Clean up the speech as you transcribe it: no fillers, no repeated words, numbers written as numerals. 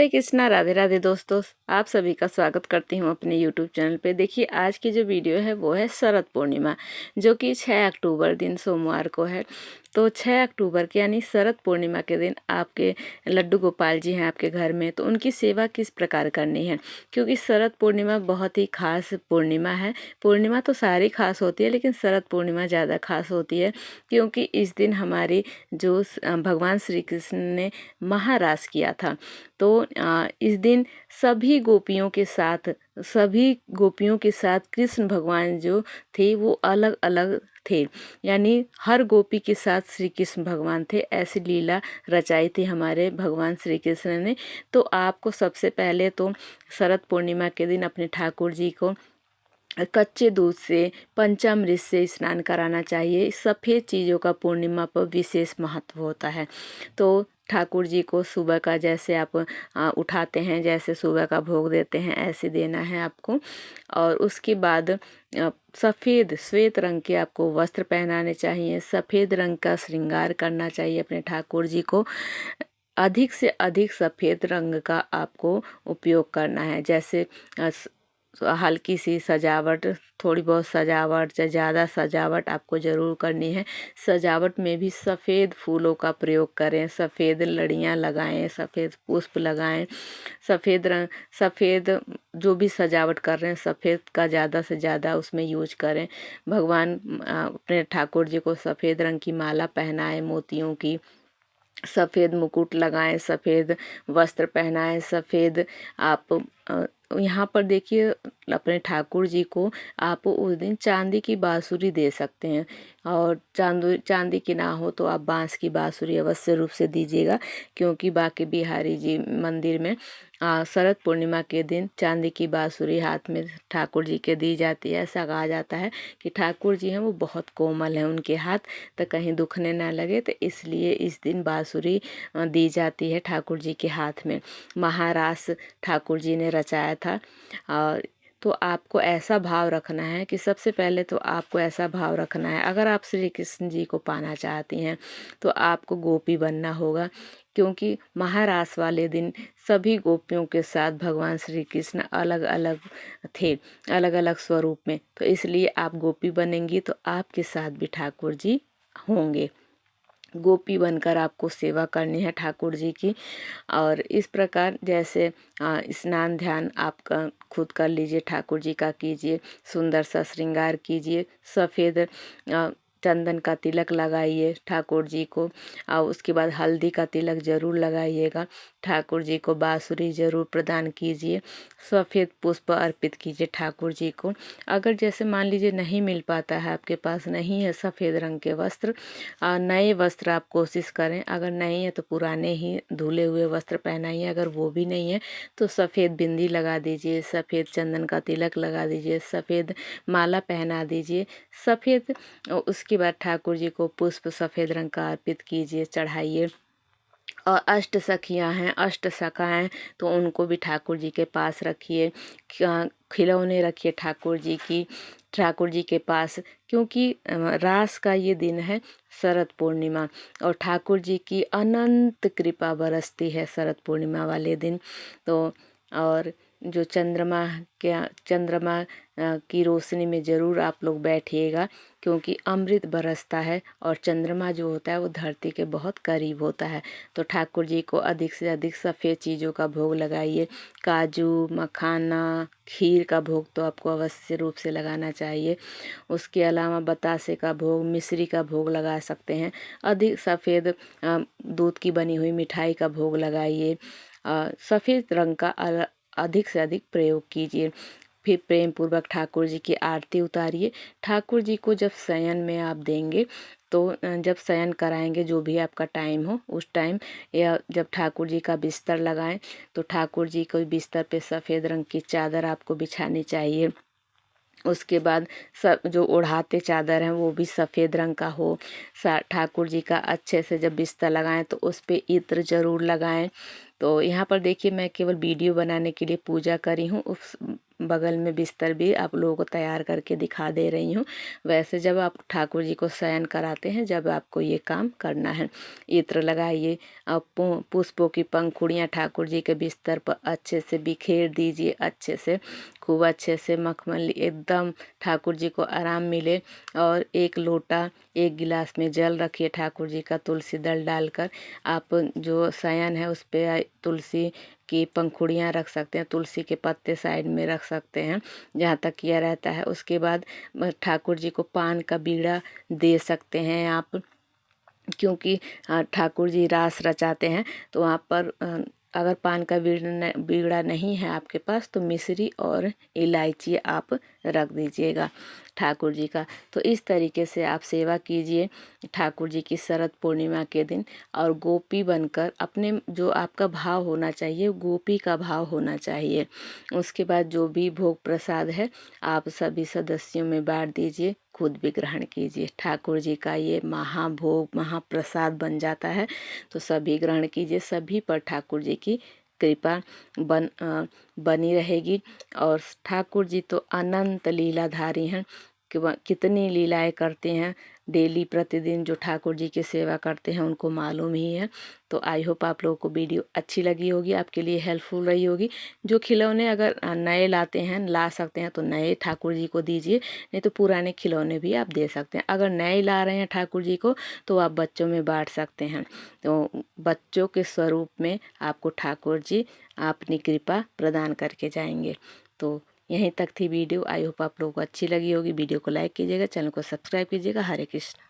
हरे कृष्णा, राधे राधे दोस्तों। आप सभी का स्वागत करती हूँ अपने यूट्यूब चैनल पे। देखिए आज की जो वीडियो है वो है शरद पूर्णिमा, जो कि 6 अक्टूबर दिन सोमवार को है। तो 6 अक्टूबर के यानी शरद पूर्णिमा के दिन आपके लड्डू गोपाल जी हैं आपके घर में, तो उनकी सेवा किस प्रकार करनी है, क्योंकि शरद पूर्णिमा बहुत ही खास पूर्णिमा है। पूर्णिमा तो सारी खास होती है, लेकिन शरद पूर्णिमा ज़्यादा खास होती है, क्योंकि इस दिन हमारे जो भगवान श्री कृष्ण ने महारास किया था। तो इस दिन सभी गोपियों के साथ कृष्ण भगवान जो थे वो अलग अलग थे, यानी हर गोपी के साथ श्री कृष्ण भगवान थे। ऐसी लीला रचाई थी हमारे भगवान श्री कृष्ण ने। तो आपको सबसे पहले तो शरद पूर्णिमा के दिन अपने ठाकुर जी को कच्चे दूध से पंचामृत से स्नान कराना चाहिए। सफ़ेद चीज़ों का पूर्णिमा पर विशेष महत्व होता है। तो ठाकुर जी को सुबह का जैसे आप उठाते हैं, जैसे सुबह का भोग देते हैं, ऐसे देना है आपको। और उसके बाद सफ़ेद श्वेत रंग के आपको वस्त्र पहनाने चाहिए। सफ़ेद रंग का श्रृंगार करना चाहिए अपने ठाकुर जी को। अधिक से अधिक सफ़ेद रंग का आपको उपयोग करना है। जैसे हल्की सी सजावट, थोड़ी बहुत सजावट या ज़्यादा सजावट आपको ज़रूर करनी है। सजावट में भी सफ़ेद फूलों का प्रयोग करें, सफ़ेद लड़ियाँ लगाएं, सफ़ेद पुष्प लगाएं, सफ़ेद जो भी सजावट कर रहे हैं सफ़ेद का ज़्यादा से ज़्यादा उसमें यूज करें। भगवान अपने ठाकुर जी को सफ़ेद रंग की माला पहनाएं, मोतियों की। सफ़ेद मुकुट लगाएं, सफ़ेद वस्त्र पहनाएं, सफ़ेद आप यहाँ पर देखिए अपने ठाकुर जी को आप उस दिन चांदी की बांसुरी दे सकते हैं। और चांदी की ना हो तो आप बांस की बांसुरी अवश्य रूप से दीजिएगा, क्योंकि बांके बिहारी जी मंदिर में शरद पूर्णिमा के दिन चांदी की बांसुरी हाथ में ठाकुर जी के दी जाती है। ऐसा कहा जाता है कि ठाकुर जी हैं वो बहुत कोमल हैं, उनके हाथ तो कहीं दुखने ना लगे, तो इसलिए इस दिन बांसुरी दी जाती है ठाकुर जी के हाथ में। महारास ठाकुर जी ने रचाया था। और तो आपको ऐसा भाव रखना है कि सबसे पहले तो आपको ऐसा भाव रखना है, अगर आप श्री कृष्ण जी को पाना चाहती हैं तो आपको गोपी बनना होगा, क्योंकि महारास वाले दिन सभी गोपियों के साथ भगवान श्री कृष्ण अलग अलग थे, अलग अलग स्वरूप में। तो इसलिए आप गोपी बनेंगी तो आपके साथ भी ठाकुर जी होंगे। गोपी बनकर आपको सेवा करनी है ठाकुर जी की। और इस प्रकार जैसे स्नान ध्यान आपका खुद कर लीजिए, ठाकुर जी का कीजिए, सुंदर सा श्रृंगार कीजिए, सफ़ेद चंदन का तिलक लगाइए ठाकुर जी को। और उसके बाद हल्दी का तिलक ज़रूर लगाइएगा। ठाकुर जी को बांसुरी ज़रूर प्रदान कीजिए। सफ़ेद पुष्प अर्पित कीजिए ठाकुर जी को। अगर जैसे मान लीजिए नहीं मिल पाता है, आपके पास नहीं है सफ़ेद रंग के वस्त्र, नए वस्त्र आप कोशिश करें। अगर नहीं है तो पुराने ही धुले हुए वस्त्र पहनाइए। अगर वो भी नहीं है तो सफ़ेद बिंदी लगा दीजिए, सफ़ेद चंदन का तिलक लगा दीजिए, सफ़ेद माला पहना दीजिए। सफ़ेद उसके बाद ठाकुर जी को पुष्प सफ़ेद रंग का अर्पित कीजिए, चढ़ाइए। और अष्ट सखियाँ हैं, अष्ट सखा हैं, तो उनको भी ठाकुर जी के पास रखिए। खिलौने रखिए ठाकुर जी के पास, क्योंकि रास का ये दिन है शरद पूर्णिमा, और ठाकुर जी की अनंत कृपा बरसती है शरद पूर्णिमा वाले दिन। तो और जो चंद्रमा की रोशनी में ज़रूर आप लोग बैठिएगा, क्योंकि अमृत बरसता है और चंद्रमा जो होता है वो धरती के बहुत करीब होता है। तो ठाकुर जी को अधिक से अधिक सफ़ेद चीज़ों का भोग लगाइए। काजू, मखाना, खीर का भोग तो आपको अवश्य रूप से लगाना चाहिए। उसके अलावा बतासे का भोग, मिश्री का भोग लगा सकते हैं। अधिक सफ़ेद दूध की बनी हुई मिठाई का भोग लगाइए। सफ़ेद रंग का अधिक से अधिक प्रयोग कीजिए। फिर प्रेम पूर्वक ठाकुर जी की आरती उतारिए। ठाकुर जी को जब शयन में आप देंगे, तो जब शयन कराएंगे, जो भी आपका टाइम हो उस टाइम, या जब ठाकुर जी का बिस्तर लगाएं, तो ठाकुर जी को बिस्तर पे सफ़ेद रंग की चादर आपको बिछानी चाहिए। उसके बाद सब जो ओढ़ाते चादर हैं वो भी सफ़ेद रंग का हो। ठाकुर जी का अच्छे से जब बिस्तर लगाएं तो उस पे इत्र ज़रूर लगाएं। तो यहाँ पर देखिए मैं केवल वीडियो बनाने के लिए पूजा करी हूँ, उस बगल में बिस्तर भी आप लोगों को तैयार करके दिखा दे रही हूँ। वैसे जब आप ठाकुर जी को शयन कराते हैं, जब आपको ये काम करना है, इत्र लगाइए। अब पुष्पों की पंखुड़ियाँ ठाकुर जी के बिस्तर पर अच्छे से बिखेर दीजिए, अच्छे से, खूब अच्छे से मखमली एकदम ठाकुर जी को आराम मिले। और एक लोटा, एक गिलास में जल रखिए ठाकुर जी का, तुलसी दल डालकर। आप जो शयन है उस पे तुलसी की पंखुड़ियाँ रख सकते हैं, तुलसी के पत्ते साइड में रख सकते हैं जहाँ तक यह रहता है। उसके बाद ठाकुर जी को पान का बीड़ा दे सकते हैं आप, क्योंकि ठाकुर जी रास रचाते हैं। तो वहाँ पर अगर पान का बीड़ा नहीं है आपके पास तो मिश्री और इलायची आप रख दीजिएगा ठाकुर जी का। तो इस तरीके से आप सेवा कीजिए ठाकुर जी की शरद पूर्णिमा के दिन। और गोपी बनकर अपने, जो आपका भाव होना चाहिए, गोपी का भाव होना चाहिए। उसके बाद जो भी भोग प्रसाद है आप सभी सदस्यों में बांट दीजिए, खुद भी ग्रहण कीजिए। ठाकुर जी का ये महाभोग, महाप्रसाद बन जाता है। तो सभी ग्रहण कीजिए, सभी पर ठाकुर जी की कृपा बनी रहेगी। और ठाकुर जी तो अनंत लीलाधारी हैं, कि वह कितनी लीलाएं करते हैं। डेली प्रतिदिन जो ठाकुर जी की सेवा करते हैं उनको मालूम ही है। तो आई होप आप लोगों को वीडियो अच्छी लगी होगी, आपके लिए हेल्पफुल रही होगी। जो खिलौने अगर नए लाते हैं, ला सकते हैं तो नए ठाकुर जी को दीजिए, नहीं तो पुराने खिलौने भी आप दे सकते हैं। अगर नए ला रहे हैं ठाकुर जी को तो आप बच्चों में बांट सकते हैं। तो बच्चों के स्वरूप में आपको ठाकुर जी अपनी कृपा प्रदान करके जाएंगे। तो यहीं तक थी वीडियो। आई होप आप लोगों को अच्छी लगी होगी। वीडियो को लाइक कीजिएगा, चैनल को सब्सक्राइब कीजिएगा। हरे कृष्ण।